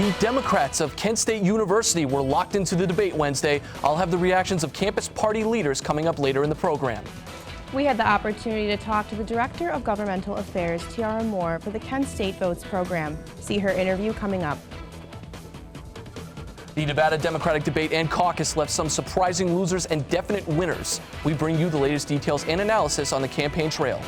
The Democrats of Kent State University were locked into the debate Wednesday. I'll have the reactions of campus party leaders coming up later in the program. We had the opportunity to talk to the Director of Governmental Affairs, Tiara Moore, for the Kent State Votes program. See her interview coming up. The Nevada Democratic debate and caucus left some surprising losers and definite winners. We bring you the latest details and analysis on the campaign trail.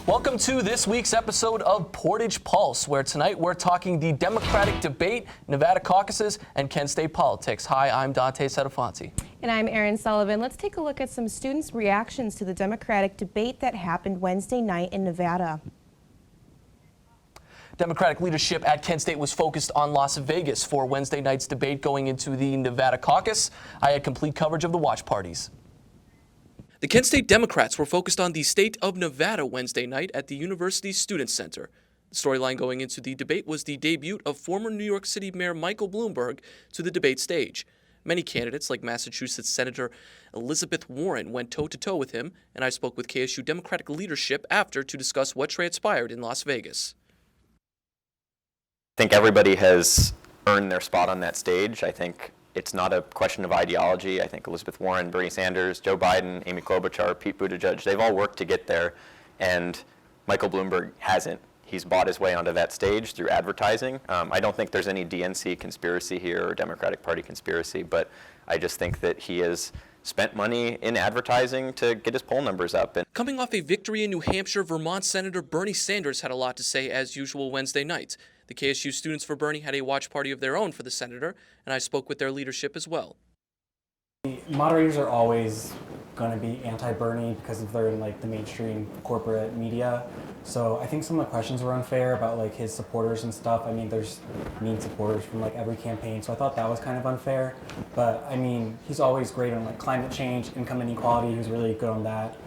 Welcome to this week's episode of Portage Pulse, where tonight we're talking the Democratic debate, Nevada caucuses, and Kent State politics. Hi, I'm Dante Setafonte. And I'm Erin Sullivan. Let's take a look at some students' reactions to the Democratic debate that happened Wednesday night in Nevada. Democratic leadership at Kent State was focused on Las Vegas for Wednesday night's debate going into the Nevada caucus. I had complete coverage of the watch parties. The Kent State Democrats were focused on the state of Nevada Wednesday night at the university's Student Center. The storyline going into the debate was the debut of former New York City Mayor Michael Bloomberg to the debate stage. Many candidates, like Massachusetts Senator Elizabeth Warren, went toe-to-toe with him, and I spoke with KSU Democratic leadership after to discuss what transpired in Las Vegas. I think everybody has earned their spot on that stage. I think it's not a question of ideology. I think Elizabeth Warren, Bernie Sanders, Joe Biden, Amy Klobuchar, Pete Buttigieg, they've all worked to get there, and Michael Bloomberg hasn't. He's bought his way onto that stage through advertising. I don't think there's any DNC conspiracy here or Democratic Party conspiracy, but I just think that he has spent money in advertising to get his poll numbers up. Coming off a victory in New Hampshire, Vermont Senator Bernie Sanders had a lot to say as usual Wednesday night. The KSU Students for Bernie had a watch party of their own for the senator, and I spoke with their leadership as well. The moderators are always going to be anti-Bernie because if they're in like the mainstream corporate media. So I think some of the questions were unfair about like his supporters and stuff. I mean, there's mean supporters from like every campaign, so I thought that was kind of unfair. But I mean, he's always great on like climate change, income inequality. He was really good on that.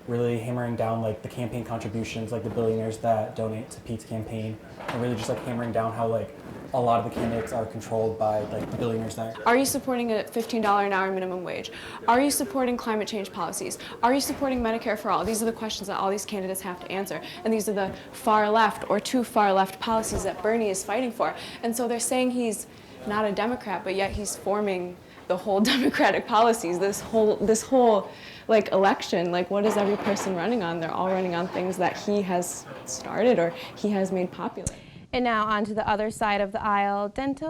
Really hammering down like the campaign contributions, like the billionaires that donate to Pete's campaign, and really just like hammering down how like a lot of the candidates are controlled by like the billionaires that. Are you supporting a $15 an hour minimum wage? Are you supporting climate change policies? Are you supporting Medicare for all? These are the questions that all these candidates have to answer, and these are the far left or too far left policies that Bernie is fighting for. And so they're saying he's not a Democrat, but yet he's forming the whole Democratic policies. This whole like election, like what is every person running on? They're all running on things that he has started or he has made popular. And now on to the other side of the aisle. Dante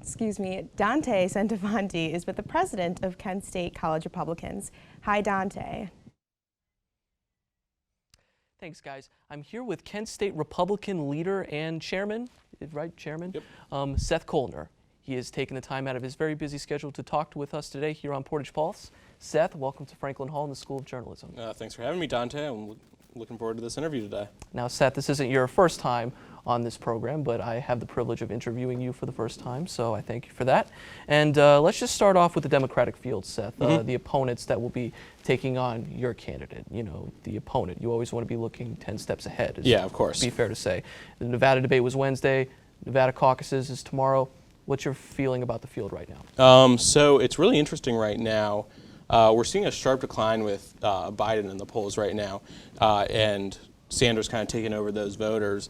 Setafonte is with the president of Kent State College Republicans. Hi, Dante. Thanks, guys. I'm here with Kent State Republican leader and chairman, right, chairman? Yep. Seth Kollner. He has taken the time out of his very busy schedule to talk with us today here on Portage Pulse. Seth, welcome to Franklin Hall and the School of Journalism. Thanks for having me, Dante. I'm looking forward to this interview today. Now, Seth, this isn't your first time on this program, but I have the privilege of interviewing you for the first time, so I thank you for that. And let's just start off with the Democratic field, Seth, the opponents that will be taking on your candidate. You know, the opponent. You always want to be looking 10 steps ahead. Yeah, of course. Be fair to say. The Nevada debate was Wednesday. Nevada caucuses is tomorrow. What's your feeling about the field right now? So it's really interesting right now. We're seeing a sharp decline with Biden in the polls right now, and Sanders kind of taking over those voters.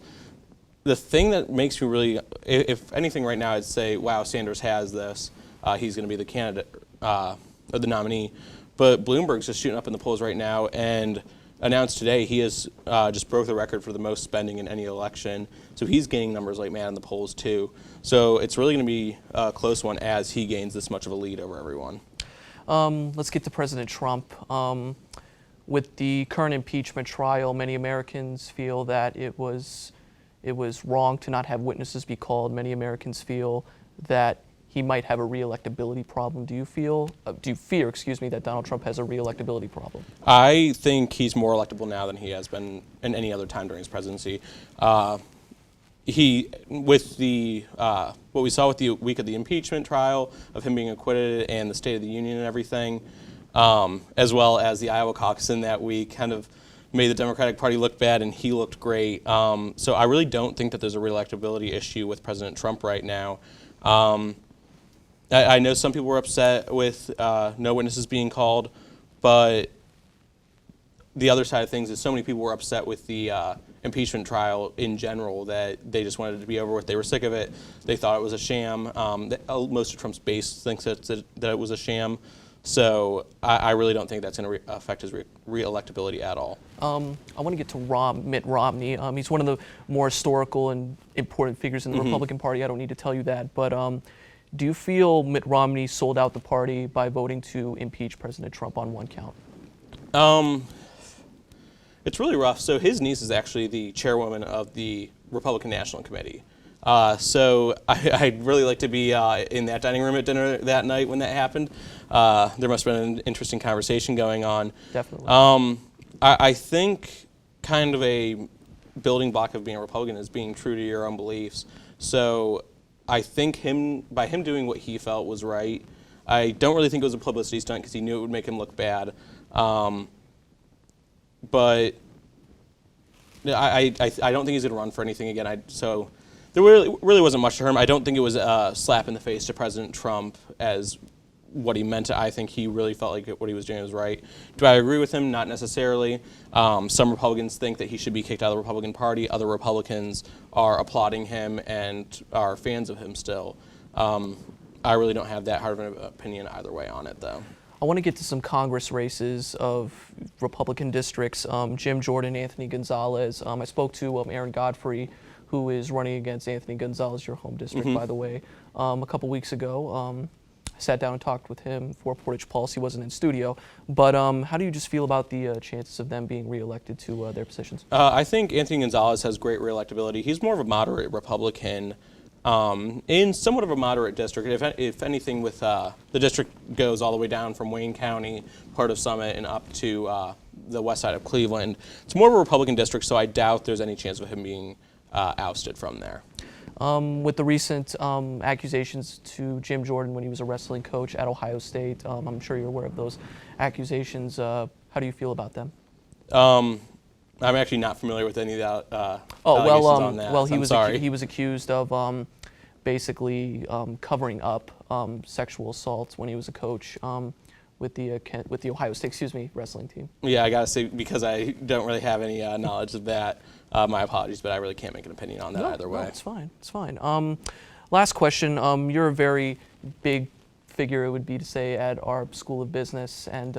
The thing that makes me really, if anything right now, I'd say, wow, Sanders has this. He's going to be the candidate or the nominee. But Bloomberg's just shooting up in the polls right now, and announced today he has just broke the record for the most spending in any election. So he's gaining numbers like mad in the polls too. So it's really going to be a close one as he gains this much of a lead over everyone. Let's get to President Trump. With the current impeachment trial, many Americans feel that it was wrong to not have witnesses be called. Many Americans feel that he might have a re-electability problem. Do you fear, that Donald Trump has a re-electability problem? I think he's more electable now than he has been in any other time during his presidency. with the what we saw with the week of the impeachment trial, of him being acquitted, and the State of the Union and everything, as well as the Iowa caucus in that week, kind of made the Democratic Party look bad, and he looked great. So I really don't think that there's a reelectability issue with President Trump right now. I know some people were upset with no witnesses being called, but the other side of things is so many people were upset with the impeachment trial in general that they just wanted it to be over with. They were sick of it. They thought it was a sham. Most of Trump's base thinks that it was a sham. So I really don't think that's going to affect his re-electability at all. I want to get to Mitt Romney. He's one of the more historical and important figures in the Republican Party. I don't need to tell you that. But do you feel Mitt Romney sold out the party by voting to impeach President Trump on one count? It's really rough. So his niece is actually the chairwoman of the Republican National Committee. So I'd really like to be in that dining room at dinner that night when that happened. There must have been an interesting conversation going on. Definitely. I think kind of a building block of being a Republican is being true to your own beliefs. So I think by him doing what he felt was right, I don't really think it was a publicity stunt because he knew it would make him look bad. But I don't think he's going to run for anything again. So there really wasn't much to him. I don't think it was a slap in the face to President Trump as what he meant. I think he really felt like what he was doing was right. Do I agree with him? Not necessarily. Some Republicans think that he should be kicked out of the Republican Party. Other Republicans are applauding him and are fans of him still. I really don't have that hard of an opinion either way on it, though. I want to get to some Congress races of Republican districts. Jim Jordan, Anthony Gonzalez. I spoke to Aaron Godfrey, who is running against Anthony Gonzalez, your home district, by the way, a couple weeks ago. I sat down and talked with him for Portage Pulse. He wasn't in studio. But how do you just feel about the chances of them being reelected to their positions? I think Anthony Gonzalez has great reelectability. He's more of a moderate Republican. In somewhat of a moderate district. If anything, with the district goes all the way down from Wayne County, part of Summit, and up to the west side of Cleveland. It's more of a Republican district, so I doubt there's any chance of him being ousted from there. With the recent accusations to Jim Jordan when he was a wrestling coach at Ohio State, I'm sure you're aware of those accusations. How do you feel about them? I'm actually not familiar with any of the allegations on that. Well, he he was accused of basically covering up sexual assault when he was a coach with the Ohio State, wrestling team. Yeah, I gotta say, because I don't really have any knowledge of that. My apologies, but I really can't make an opinion on that either way. No, it's fine. It's fine. Last question. You're a very big figure, it would be to say, at our School of Business, and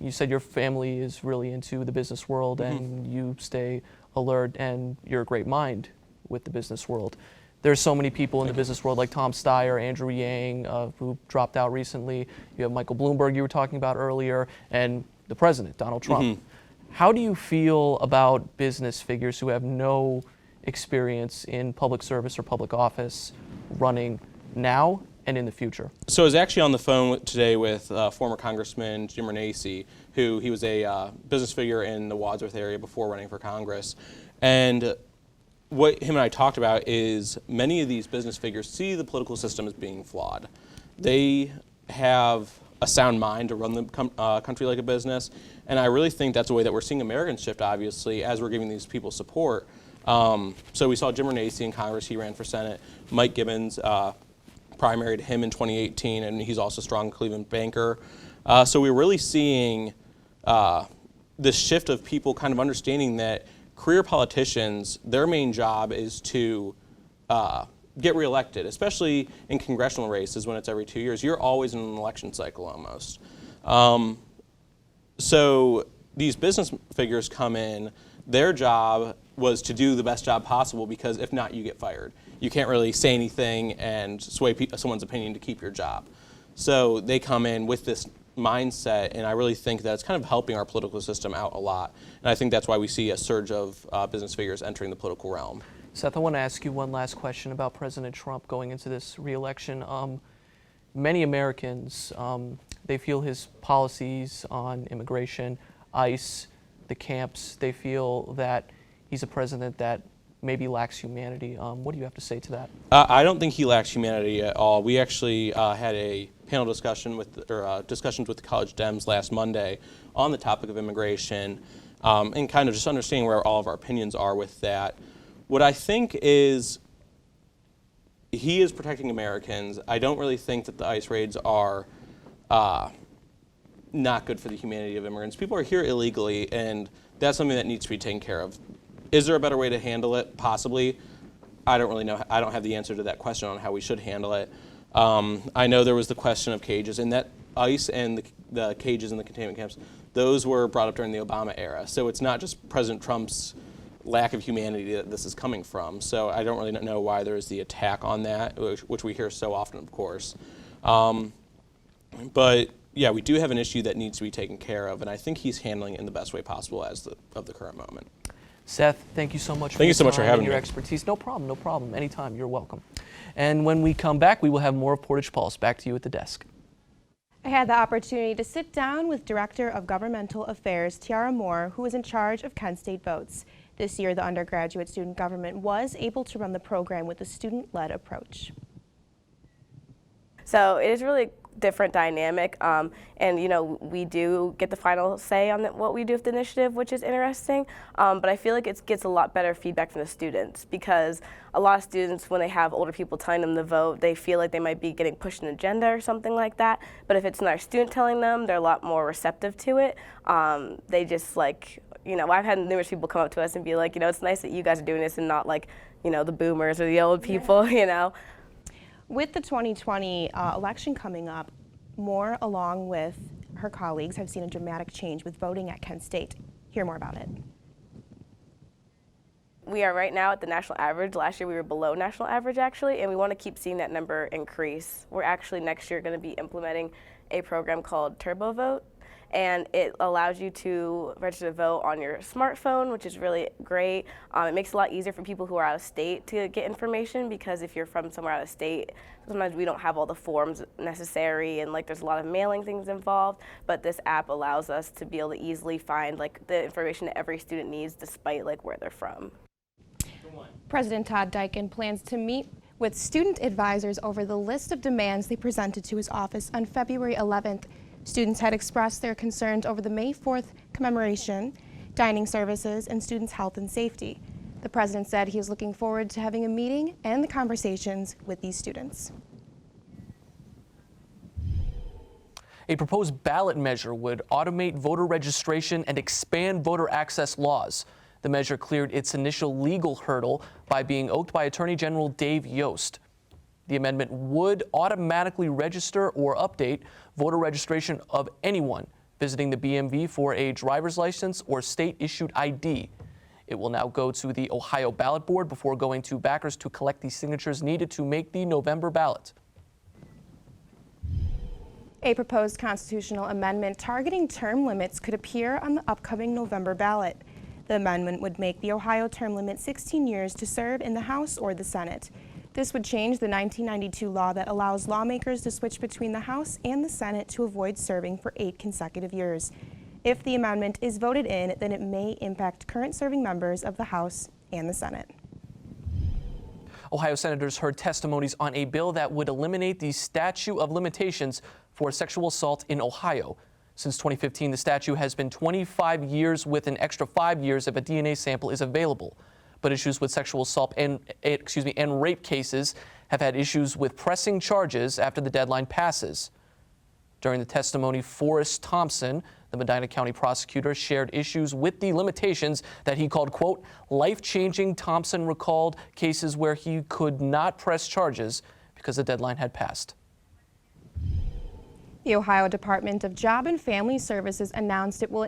you said your family is really into the business world, and you stay alert, and you're a great mind with the business world. There's so many people in the business world, like Tom Steyer, Andrew Yang, who dropped out recently. You have Michael Bloomberg, you were talking about earlier, and the president, Donald Trump. How do you feel about business figures who have no experience in public service or public office running now and in the future? So I was actually on the phone today with former Congressman Jim Renacci, he was a business figure in the Wadsworth area before running for Congress. And what him and I talked about is many of these business figures see the political system as being flawed. They have a sound mind to run the country like a business, and I really think that's a way that we're seeing Americans shift, obviously, as we're giving these people support. So we saw Jim Renacci in Congress. He ran for Senate. Mike Gibbons primaried him in 2018, and he's also a strong Cleveland banker. So we're really seeing this shift of people kind of understanding that career politicians, their main job is to get reelected, especially in congressional races when it's every 2 years. You're always in an election cycle almost. So these business figures come in, their job was to do the best job possible, because if not, you get fired. You can't really say anything and sway someone's opinion to keep your job. So they come in with this mindset, and I really think that it's kind of helping our political system out a lot. And I think that's why we see a surge of business figures entering the political realm. Seth, I want to ask you one last question about President Trump going into this re-election. Many Americans, they feel his policies on immigration, ICE, the camps, they feel that he's a president that maybe lacks humanity. What do you have to say to that? I don't think he lacks humanity at all. We actually had a panel discussion discussions with the college Dems last Monday on the topic of immigration, and kind of just understanding where all of our opinions are with that. What I think is he is protecting Americans. I don't really think that the ICE raids are not good for the humanity of immigrants. People are here illegally, and that's something that needs to be taken care of. Is there a better way to handle it? Possibly. I don't really know. I don't have the answer to that question on how we should handle it. I know there was the question of cages, and that ICE and the cages in the containment camps, those were brought up during the Obama era. So it's not just President Trump's lack of humanity that this is coming from. So I don't really know why there is the attack on that, which we hear so often, of course. But yeah, we do have an issue that needs to be taken care of, and I think he's handling it in the best way possible as of the current moment. Seth, thank you so much for Thank you so much for having your me. expertise. No problem, no problem. Anytime, you're welcome. And when we come back, we will have more of Portage Pulse. Back to you at the desk. I had the opportunity to sit down with Director of Governmental Affairs Tiara Moore, who is in charge of Kent State Votes. This year, the undergraduate student government was able to run the program with a student-led approach. So it is really different dynamic, and you know, we do get the final say on what we do with the initiative, which is interesting, but I feel like it gets a lot better feedback from the students, because a lot of students, when they have older people telling them to vote, they feel like they might be getting pushed an agenda or something like that, but if it's another student telling them, they're a lot more receptive to it. They just like, you know, I've had numerous people come up to us and be like, you know, it's nice that you guys are doing this and not like, you know, the boomers or the old people, you know. With the 2020 election coming up, Moore, along with her colleagues, have seen a dramatic change with voting at Kent State. Hear more about it. We are right now at the national average. Last year we were below national average actually, and we want to keep seeing that number increase. We're actually next year going to be implementing a program called Turbo Vote, and it allows you to register to vote on your smartphone, which is really great. It makes it a lot easier for people who are out of state to get information, because if you're from somewhere out of state, sometimes we don't have all the forms necessary, and like there's a lot of mailing things involved, but this app allows us to be able to easily find like the information that every student needs despite like where they're from. President Todd Dyken plans to meet with student advisors over the list of demands they presented to his office on February 11th. Students had expressed their concerns over the May 4th commemoration, dining services, and students' health and safety. The president said he is looking forward to having a meeting and the conversations with these students. A proposed ballot measure would automate voter registration and expand voter access laws. The measure cleared its initial legal hurdle by being oaked by Attorney General Dave Yost. The amendment would automatically register or update voter registration of anyone visiting the BMV for a driver's license or state-issued ID. It will now go to the Ohio ballot board before going to backers to collect the signatures needed to make the November ballot. A proposed constitutional amendment targeting term limits could appear on the upcoming November ballot. The amendment would make the Ohio term limit 16 years to serve in the House or the Senate. This would change the 1992 law that allows lawmakers to switch between the House and the Senate to avoid serving for 8 consecutive years. If the amendment is voted in, then it may impact current serving members of the House and the Senate. Ohio senators heard testimonies on a bill that would eliminate the statute of limitations for sexual assault in Ohio. Since 2015, the statute has been 25 years with an extra 5 years if a DNA sample is available. But issues with sexual assault and rape cases have had issues with pressing charges after the deadline passes. During the testimony, Forrest Thompson, the Medina County prosecutor, shared issues with the limitations that he called, quote, life-changing. Thompson recalled cases where he could not press charges because the deadline had passed. The Ohio Department of Job and Family Services announced it will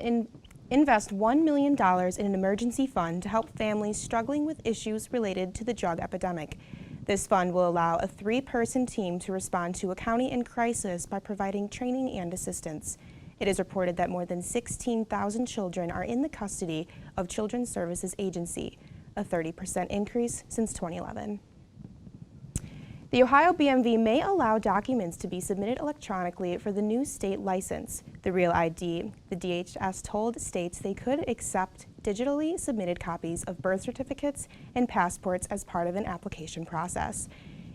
invest $1 million in an emergency fund to help families struggling with issues related to the drug epidemic. This fund will allow a 3-person team to respond to a county in crisis by providing training and assistance. It is reported that more than 16,000 children are in the custody of Children's Services Agency, a 30% increase since 2011. The Ohio BMV may allow documents to be submitted electronically for the new state license. The Real ID, the DHS told states they could accept digitally submitted copies of birth certificates and passports as part of an application process.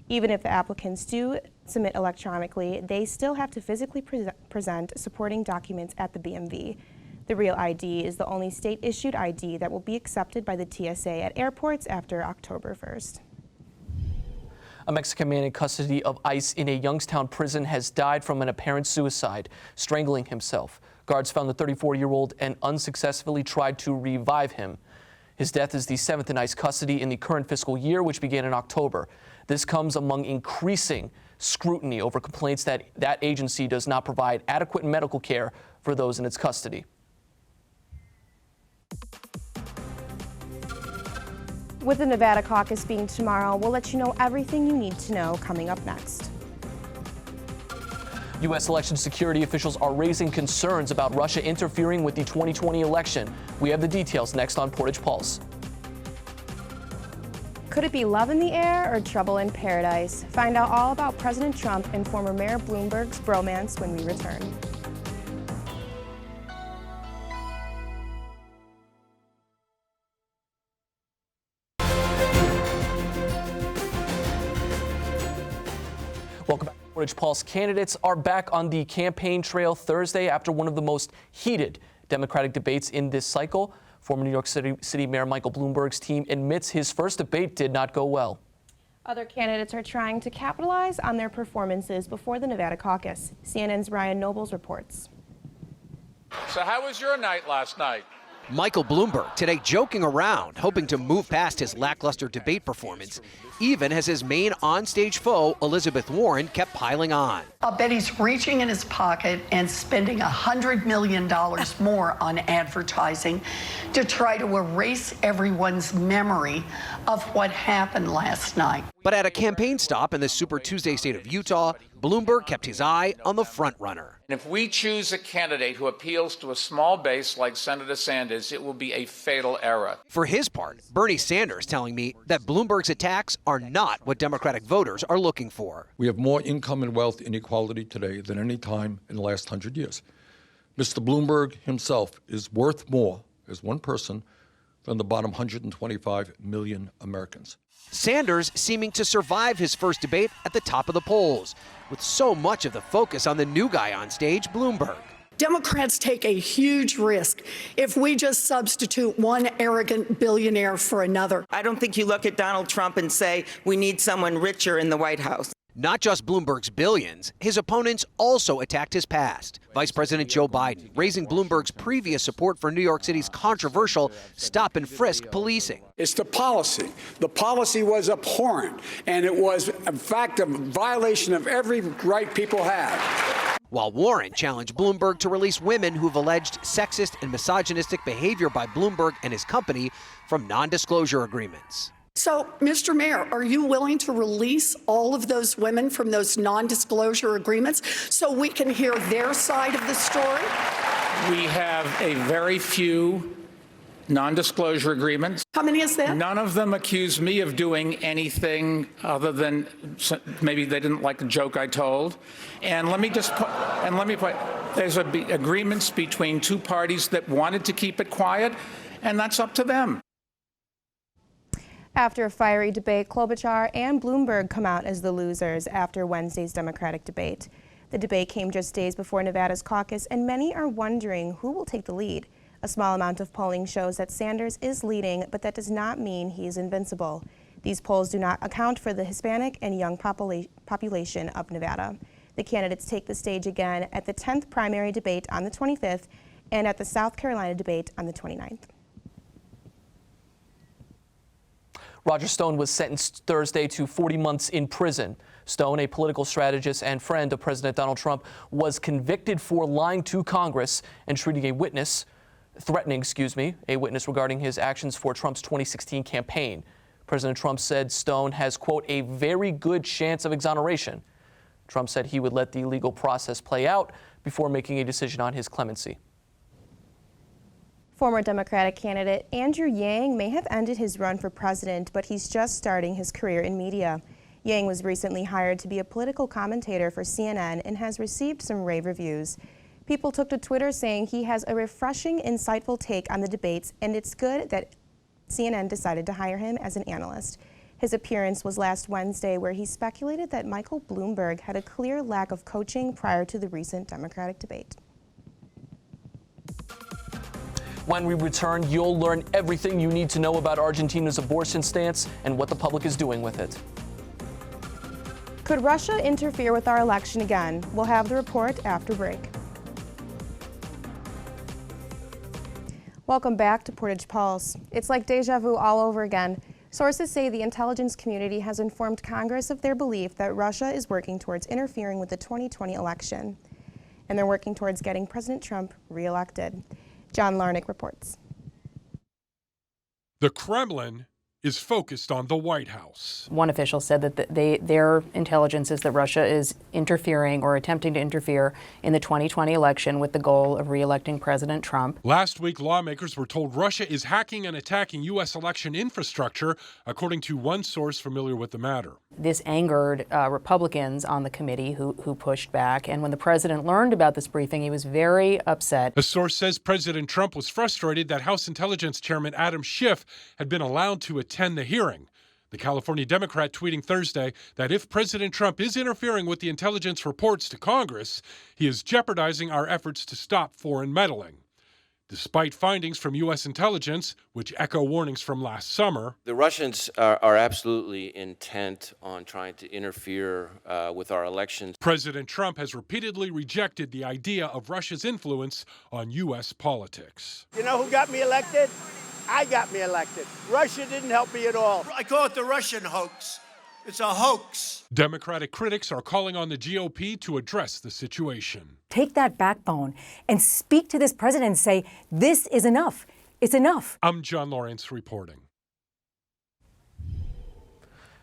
Even if the applicants do submit electronically, they still have to physically present supporting documents at the BMV. The Real ID is the only state-issued ID that will be accepted by the TSA at airports after October 1st. A Mexican man in custody of ICE in a Youngstown prison has died from an apparent suicide, strangling himself. Guards found the 34-year-old and unsuccessfully tried to revive him. His death is the 7th in ICE custody in the current fiscal year, which began in October. This comes among increasing scrutiny over complaints that that agency does not provide adequate medical care for those in its custody. With the Nevada caucus being tomorrow, we'll let you know everything you need to know coming up next. U.S. election security officials are raising concerns about Russia interfering with the 2020 election. We have the details next on Portage Pulse. Could it be love in the air or trouble in paradise? Find out all about President Trump and former Mayor Bloomberg's bromance when we return. Welcome back. Portage Pulse. Candidates are back on the campaign trail Thursday after one of the most heated Democratic debates in this cycle. Former New York City Mayor Michael Bloomberg's team admits his first debate did not go well. Other candidates are trying to capitalize on their performances before the Nevada caucus. CNN's Ryan Nobles reports. So how was your night last night? Michael Bloomberg today joking around, hoping to move past his lackluster debate performance, even as his main onstage foe, Elizabeth Warren, kept piling on. I'll bet he's reaching in his pocket and spending $100 million more on advertising to try to erase everyone's memory of what happened last night. But at a campaign stop in the Super Tuesday state of Utah, Bloomberg kept his eye on the frontrunner. And if we choose a candidate who appeals to a small base like Senator Sanders, it will be a fatal error. For his part, Bernie Sanders telling me that Bloomberg's attacks are not what Democratic voters are looking for. We have more income and wealth inequality today than any time in the last 100 years. Mr. Bloomberg himself is worth more as one person than the bottom 125 million Americans. Sanders seeming to survive his first debate at the top of the polls, with so much of the focus on the new guy on stage, Bloomberg. Democrats take a huge risk if we just substitute one arrogant billionaire for another. I don't think you look at Donald Trump and say, we need someone richer in the White House. Not just Bloomberg's billions, his opponents also attacked his past. Vice President Joe Biden raising Bloomberg's previous support for New York City's controversial stop and frisk policing. It's the policy. The policy was abhorrent, and it was, in fact, a violation of every right people have. While Warren challenged Bloomberg to release women who've alleged sexist and misogynistic behavior by Bloomberg and his company from non-disclosure agreements. So, Mr. Mayor, are you willing to release all of those women from those non-disclosure agreements so we can hear their side of the story? We have a very few non-disclosure agreements. How many is that? None of them accuse me of doing anything other than maybe they didn't like the joke I told. And let me put, there's agreements between two parties that wanted to keep it quiet, and that's up to them. After a fiery debate, Klobuchar and Bloomberg come out as the losers after Wednesday's Democratic debate. The debate came just days before Nevada's caucus, and many are wondering who will take the lead. A small amount of polling shows that Sanders is leading, but that does not mean he is invincible. These polls do not account for the Hispanic and young population of Nevada. The candidates take the stage again at the 10th primary debate on the 25th and at the South Carolina debate on the 29th. Roger Stone was sentenced Thursday to 40 months in prison. Stone, a political strategist and friend of President Donald Trump, was convicted for lying to Congress and threatening a witness regarding his actions for Trump's 2016 campaign. President Trump said Stone has, quote, a very good chance of exoneration. Trump said he would let the legal process play out before making a decision on his clemency. Former Democratic candidate Andrew Yang may have ended his run for president, but he's just starting his career in media. Yang was recently hired to be a political commentator for CNN and has received some rave reviews. People took to Twitter saying he has a refreshing, insightful take on the debates, and it's good that CNN decided to hire him as an analyst. His appearance was last Wednesday, where he speculated that Michael Bloomberg had a clear lack of coaching prior to the recent Democratic debate. When we return, you'll learn everything you need to know about Argentina's abortion stance and what the public is doing with it. Could Russia interfere with our election again? We'll have the report after break. Welcome back to Portage Pulse. It's like deja vu all over again. Sources say the intelligence community has informed Congress of their belief that Russia is working towards interfering with the 2020 election. And they're working towards getting President Trump reelected. John Larnick reports. The Kremlin is focused on the White House. One official said that their intelligence is that Russia is interfering or attempting to interfere in the 2020 election with the goal of re-electing President Trump. Last week, lawmakers were told Russia is hacking and attacking U.S. election infrastructure, according to one source familiar with the matter. This angered Republicans on the committee who pushed back, and when the president learned about this briefing, he was very upset. A source says President Trump was frustrated that House Intelligence Chairman Adam Schiff had been allowed to attend the hearing. The California Democrat tweeting Thursday that if President Trump is interfering with the intelligence reports to Congress, he is jeopardizing our efforts to stop foreign meddling. Despite findings from U.S. intelligence, which echo warnings from last summer, the Russians are absolutely intent on trying to interfere with our elections. President Trump has repeatedly rejected the idea of Russia's influence on U.S. politics. You know who got me elected? I got me elected. Russia didn't help me at all. I call it the Russian hoax. It's a hoax. Democratic critics are calling on the GOP to address the situation. Take that backbone and speak to this president and say, this is enough. It's enough. I'm John Lawrence reporting.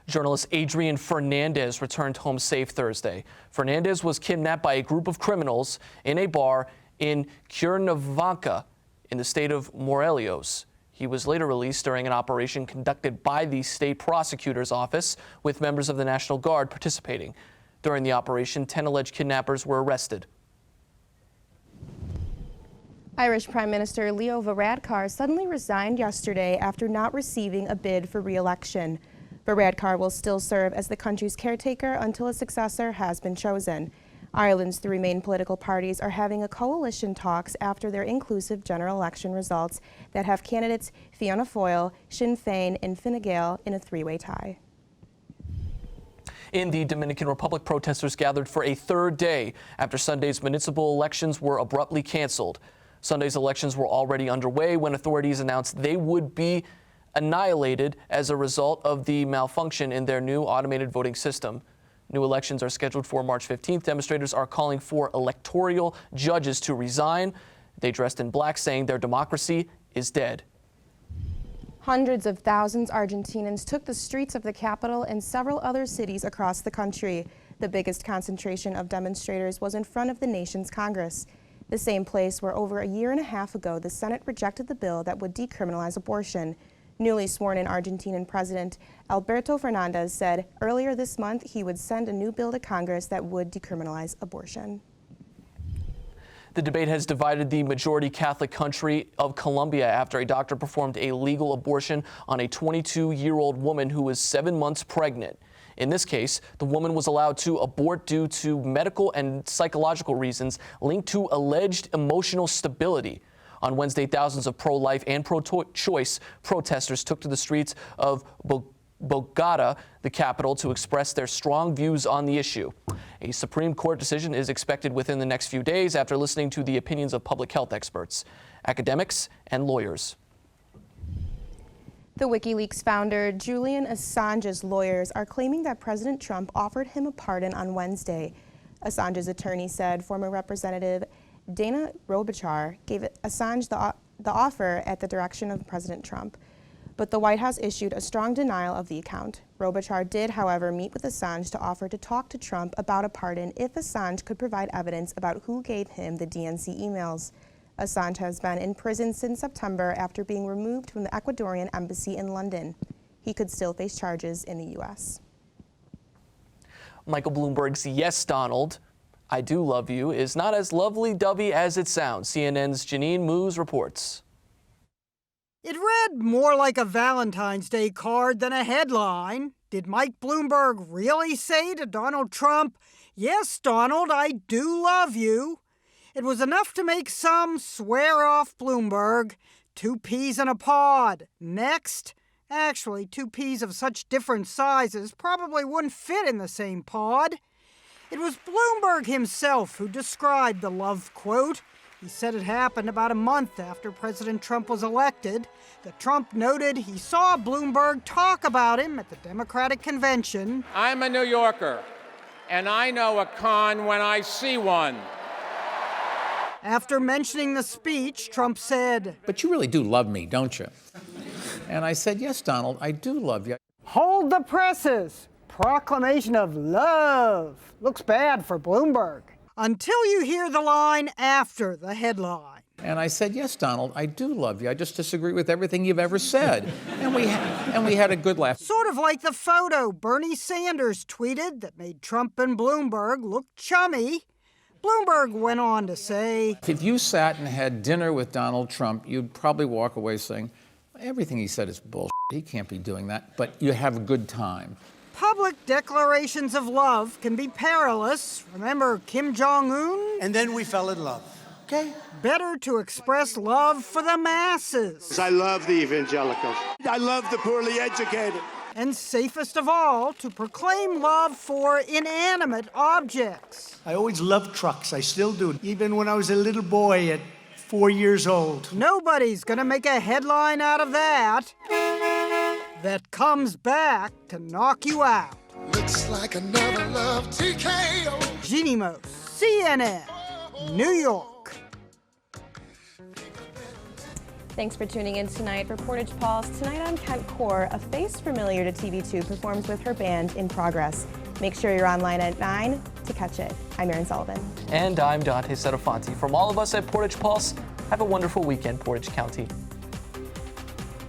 Journalist Adrian Fernandez returned home safe Thursday. Fernandez was kidnapped by a group of criminals in a bar in Cuernavaca in the state of Morelos. He was later released during an operation conducted by the state prosecutor's office with members of the National Guard participating. During the operation, 10 alleged kidnappers were arrested. Irish Prime Minister Leo Varadkar suddenly resigned yesterday after not receiving a bid for re-election. Varadkar will still serve as the country's caretaker until a successor has been chosen. Ireland's three main political parties are having a coalition talks after their inclusive general election results that have candidates Fianna Fáil, Sinn Féin, and Fine Gael in a three-way tie. In the Dominican Republic, protesters gathered for a third day after Sunday's municipal elections were abruptly canceled. Sunday's elections were already underway when authorities announced they would be annihilated as a result of the malfunction in their new automated voting system. New elections are scheduled for March 15th. Demonstrators are calling for electoral judges to resign. They dressed in black, saying their democracy is dead. Hundreds of thousands of Argentinians took the streets of the capital and several other cities across the country. The biggest concentration of demonstrators was in front of the nation's Congress, the same place where over a year and a half ago the Senate rejected the bill that would decriminalize abortion. Newly sworn-in Argentinian President Alberto Fernandez said earlier this month he would send a new bill to Congress that would decriminalize abortion. The debate has divided the majority Catholic country of Colombia after a doctor performed a legal abortion on a 22-year-old woman who was 7 months pregnant. In this case, the woman was allowed to abort due to medical and psychological reasons linked to alleged emotional stability. On Wednesday, thousands of pro-life and pro-choice protesters took to the streets of Bogota, the capital, to express their strong views on the issue. A Supreme Court decision is expected within the next few days after listening to the opinions of public health experts, academics, and lawyers. The WikiLeaks founder Julian Assange's lawyers are claiming that President Trump offered him a pardon on Wednesday. Assange's attorney said former Representative Dana Robichar gave Assange the offer at the direction of President Trump, but the White House issued a strong denial of the account. Robichar did, however, meet with Assange to offer to talk to Trump about a pardon if Assange could provide evidence about who gave him the DNC emails. Assange has been in prison since September after being removed from the Ecuadorian embassy in London. He could still face charges in the U.S. Michael Bloomberg's Yes, Donald I do love you is not as lovely-dovey as it sounds. CNN's Janine Moos reports. It read more like a Valentine's Day card than a headline. Did Mike Bloomberg really say to Donald Trump, "Yes, Donald, I do love you"? It was enough to make some swear off Bloomberg. 2 peas in a pod. Next. Actually, 2 peas of such different sizes probably wouldn't fit in the same pod. It was Bloomberg himself who described the love quote. He said it happened about a month after President Trump was elected. That Trump noted he saw Bloomberg talk about him at the Democratic convention. I'm a New Yorker, and I know a con when I see one. After mentioning the speech, Trump said, "But you really do love me, don't you?" And I said, "Yes, Donald, I do love you." "Hold the presses. Proclamation of love. Looks bad for Bloomberg." Until you hear the line after the headline. And I said, "Yes, Donald, I do love you. I just disagree with everything you've ever said." And we had a good laugh. Sort of like the photo Bernie Sanders tweeted that made Trump and Bloomberg look chummy. Bloomberg went on to say, If you sat and had dinner with Donald Trump, you'd probably walk away saying, everything he said is bullshit. He can't be doing that. But you have a good time. public declarations of love can be perilous. Remember Kim Jong-un? And then we fell in love. Okay. Better to express love for the masses. I love the evangelicals. I love the poorly educated. And safest of all, to proclaim love for inanimate objects. I always loved trucks. I still do. Even when I was a little boy at 4 years old. Nobody's gonna make a headline out of that. That comes back to knock you out. Looks like another love TKO. Jeannie Moos, CNN, New York. Thanks for tuning in tonight for Portage Pulse. Tonight on Kent Core, a face familiar to TV2 performs with her band In Progress. Make sure you're online at 9 to catch it. I'm Erin Sullivan. And I'm Dante Setafonte. From all of us at Portage Pulse, have a wonderful weekend, Portage County.